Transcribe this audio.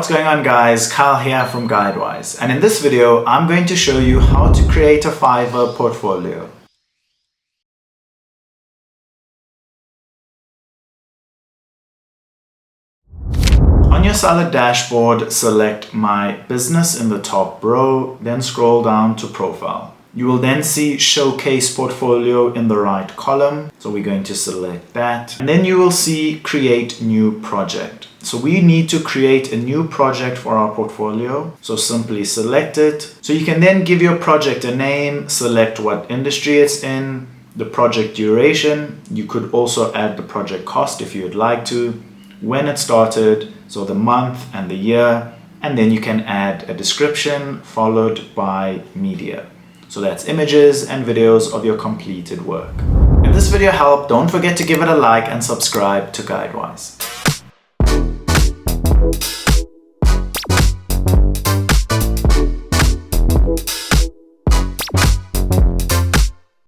What's going on, guys? Kyle here from Guidewise, and in this video I'm going to show you how to create a Fiverr portfolio. On your Salad dashboard, select My Business in the top row, then scroll down to Profile. You will then see Showcase Portfolio in the right column, so we're going to select that. And then you will see Create New Project. So we need to create a new project for our portfolio, so simply select it. So you can then give your project a name, select what industry it's in, the project duration. You could also add the project cost if you'd like to, when it started, so the month and the year, and then you can add a description followed by media. So that's images and videos of your completed work. If this video helped, don't forget to give it a like and subscribe to Guidewise.